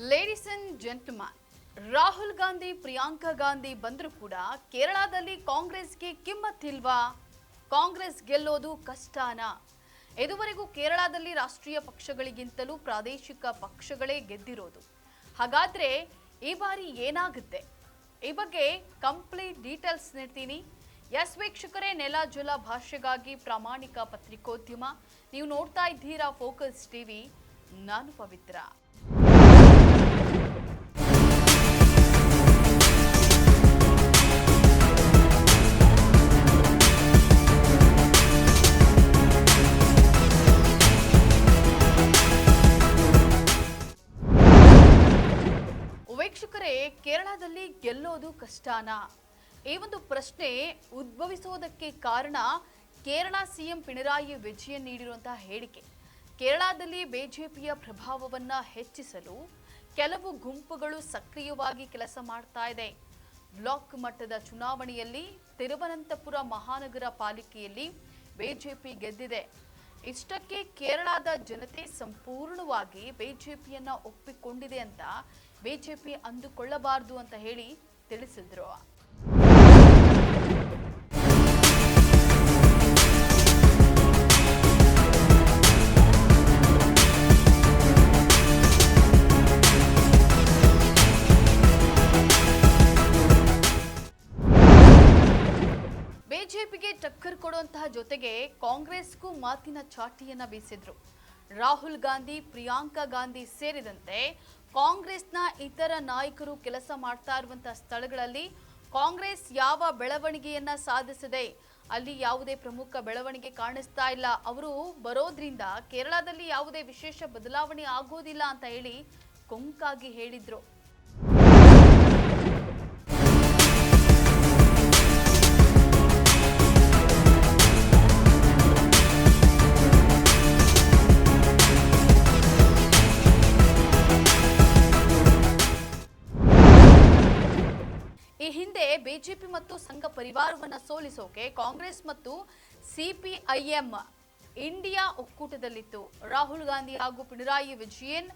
Ladies and gentleman, Rahul Gandhi Priyanka Gandhi ಬಂದರೂ ಕೂಡ ಕೇರಳದಲ್ಲಿ ಕಾಂಗ್ರೆಸ್ಗೆ ಕಿಮ್ಮತ್ತಿಲ್ವಾ? ಕಾಂಗ್ರೆಸ್ ಗೆಲ್ಲೋದು ಕಷ್ಟನಾ? ಇದುವರೆಗೂ ಕೇರಳದಲ್ಲಿ ರಾಷ್ಟ್ರೀಯ ಪಕ್ಷಗಳಿಗಿಂತಲೂ ಪ್ರಾದೇಶಿಕ ಪಕ್ಷಗಳೇ ಗೆದ್ದಿರೋದು. ಹಾಗಾದ್ರೆ ಈ ಬಾರಿ ಏನಾಗುತ್ತೆ? ಈ ಬಗ್ಗೆ ಕಂಪ್ಲೀಟ್ ಡೀಟೇಲ್ಸ್ ನೀಡ್ತೀನಿ. ಎಸ್ ವೀಕ್ಷಕರೇ, ನೆಲ ಜಲ ಭಾಷೆಗಾಗಿ ಪ್ರಾಮಾಣಿಕ ಪತ್ರಿಕೋದ್ಯಮ. ನೀವು ನೋಡ್ತಾ ಇದ್ದೀರಾ ಫೋಕಸ್ ಟಿವಿ. ನಾನು ಪವಿತ್ರ. ವೀಕ್ಷಕರೇ, ಕೇರಳದಲ್ಲಿ ಗೆಲ್ಲೋದು ಕಷ್ಟನಾ? ಈ ಒಂದು ಪ್ರಶ್ನೆ ಉದ್ಭವಿಸೋದಕ್ಕೆ ಕಾರಣ ಕೇರಳ ಸಿಎಂ ಪಿಣರಾಯಿ ವಿಜಯನ್ ನೀಡಿರುವಂತಹ ಹೇಳಿಕೆ. ಕೇರಳದಲ್ಲಿ ಬಿಜೆಪಿಯ ಪ್ರಭಾವವನ್ನ ಹೆಚ್ಚಿಸಲು ಕೆಲವು ಗುಂಪುಗಳು ಸಕ್ರಿಯವಾಗಿ ಕೆಲಸ ಮಾಡ್ತಾ ಇದೆ. ಬ್ಲಾಕ್ ಮಟ್ಟದ ಚುನಾವಣೆಯಲ್ಲಿ ತಿರುವನಂತಪುರ ಮಹಾನಗರ ಪಾಲಿಕೆಯಲ್ಲಿ ಬಿಜೆಪಿ ಗೆದ್ದಿದೆ. ಇಷ್ಟಕ್ಕೆ ಕೇರಳದ ಜನತೆ ಸಂಪೂರ್ಣವಾಗಿ ಬಿಜೆಪಿಯನ್ನ ಒಪ್ಪಿಕೊಂಡಿದೆ ಅಂತ ಬಿಜೆಪಿ ಅಂದುಕೊಳ್ಳಬಾರದು ಅಂತ ಹೇಳಿ ತಿಳಿಸಿದ್ರು. ಬಿಜೆಪಿಗೆ ಟಕ್ಕರ್ ಕೊಡುವಂತಹ ಜೊತೆಗೆ ಕಾಂಗ್ರೆಸ್ಗೂ ಮಾತಿನ ಚಾಟಿಯನ್ನ ಬೀಸಿದ್ರು. ರಾಹುಲ್ ಗಾಂಧಿ, ಪ್ರಿಯಾಂಕಾ ಗಾಂಧಿ ಸೇರಿದಂತೆ ಕಾಂಗ್ರೆಸ್ನ ಇತರ ನಾಯಕರು ಕೆಲಸ ಮಾಡ್ತಾ ಇರುವಂತಹ ಸ್ಥಳಗಳಲ್ಲಿ ಕಾಂಗ್ರೆಸ್ ಯಾವ ಬೆಳವಣಿಗೆಯನ್ನ ಸಾಧಿಸಿದೆ, ಅಲ್ಲಿ ಯಾವುದೇ ಪ್ರಮುಖ ಬೆಳವಣಿಗೆ ಕಾಣಿಸ್ತಾ ಇಲ್ಲ. ಅವರು ಬರೋದ್ರಿಂದ ಕೇರಳದಲ್ಲಿ ಯಾವುದೇ ವಿಶೇಷ ಬದಲಾವಣೆ ಆಗೋದಿಲ್ಲ ಅಂತ ಹೇಳಿ ಕೊಂಕಾಗಿ ಹೇಳಿದ್ರು. ಈ ಹಿಂದೆ ಬಿಜೆಪಿ ಮತ್ತು ಸಂಘ ಪರಿವಾರವನ್ನ ಸೋಲಿಸೋಕೆ ಕಾಂಗ್ರೆಸ್ ಮತ್ತು ಸಿಪಿಐಎಂ ಇಂಡಿಯಾ ಒಕ್ಕೂಟದಲ್ಲಿತ್ತು. ರಾಹುಲ್ ಗಾಂಧಿ ಹಾಗೂ ಪಿಣರಾಯಿ ವಿಜಯನ್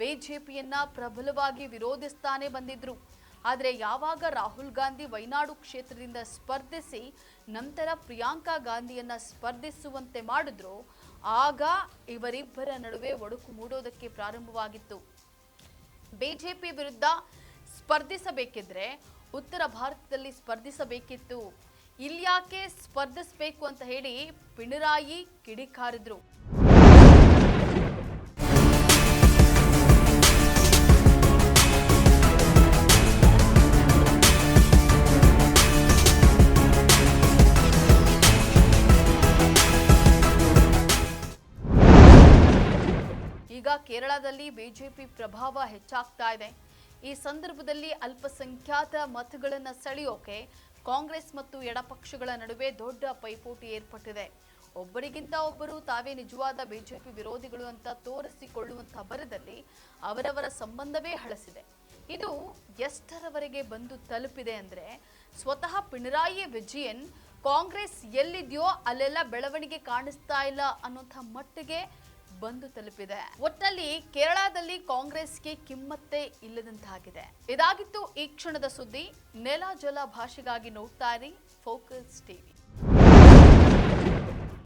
ಬಿಜೆಪಿಯನ್ನ ಪ್ರಬಲವಾಗಿ ವಿರೋಧಿಸ್ತಾನೆ ಬಂದಿದ್ರು. ಆದರೆ ಯಾವಾಗ ರಾಹುಲ್ ಗಾಂಧಿ ವಯನಾಡು ಕ್ಷೇತ್ರದಿಂದ ಸ್ಪರ್ಧಿಸಿ ನಂತರ ಪ್ರಿಯಾಂಕಾ ಗಾಂಧಿಯನ್ನ ಸ್ಪರ್ಧಿಸುವಂತೆ ಮಾಡಿದ್ರು, ಆಗ ಇವರಿಬ್ಬರ ನಡುವೆ ಒಡಕು ಮೂಡೋದಕ್ಕೆ ಪ್ರಾರಂಭವಾಗಿತ್ತು. ಬಿಜೆಪಿ ವಿರುದ್ಧ ಸ್ಪರ್ಧಿಸಬೇಕಿದ್ರೆ ಉತ್ತರ ಭಾರತದಲ್ಲಿ ಸ್ಪರ್ಧಿಸಬೇಕಿತ್ತು. ಇಲ್ಯಾಕೆ ಸ್ಪರ್ಧಿಸಬೇಕು ಅಂತ ಹೇಳಿ ಪಿಣರಾಯಿ ಕಿಡಿಕಾರಿದ್ರು. ಈಗ ಕೇರಳದಲ್ಲಿ ಬಿಜೆಪಿ ಪ್ರಭಾವ ಹೆಚ್ಚಾಗ್ತಾ ಇದೆ. ಈ ಸಂದರ್ಭದಲ್ಲಿ ಅಲ್ಪಸಂಖ್ಯಾತ ಮತಗಳನ್ನು ಸೆಳೆಯೋಕೆ ಕಾಂಗ್ರೆಸ್ ಮತ್ತು ಎಡಪಕ್ಷಗಳ ನಡುವೆ ದೊಡ್ಡ ಪೈಪೋಟಿ ಏರ್ಪಟ್ಟಿದೆ. ಒಬ್ಬರಿಗಿಂತ ಒಬ್ಬರು ತಾವೇ ನಿಜವಾದ ಬಿಜೆಪಿ ವಿರೋಧಿಗಳು ಅಂತ ತೋರಿಸಿಕೊಳ್ಳುವಂತಹ ಭರದಲ್ಲಿ ಅವರವರ ಸಂಬಂಧವೇ ಹಳಸಿದೆ. ಇದು ಎಷ್ಟರವರೆಗೆ ಬಂದು ತಲುಪಿದೆ ಅಂದ್ರೆ, ಸ್ವತಃ ಪಿಣರಾಯಿ ವಿಜಯನ್ ಕಾಂಗ್ರೆಸ್ ಎಲ್ಲಿದೆಯೋ ಅಲ್ಲೆಲ್ಲ ಬೆಳವಣಿಗೆ ಕಾಣಿಸ್ತಾ ಇಲ್ಲ ಅನ್ನೋಂಥ ಮಟ್ಟಿಗೆ ಬಂದು ತಲುಪಿದೆ. ಒಟ್ಟಲ್ಲಿ ಕೇರಳದಲ್ಲಿ ಕಾಂಗ್ರೆಸ್ಗೆ ಕಿಮ್ಮತ್ತೇ ಇಲ್ಲದಂತಾಗಿದೆ. ಇದಾಗಿತ್ತು ಈ ಕ್ಷಣದ ಸುದ್ದಿ. ನೆಲ ಜಲ ಭಾಷೆಗಾಗಿ ನೋಡ್ತಾ ಇರಿ ಫೋಕಸ್ ಟಿವಿ.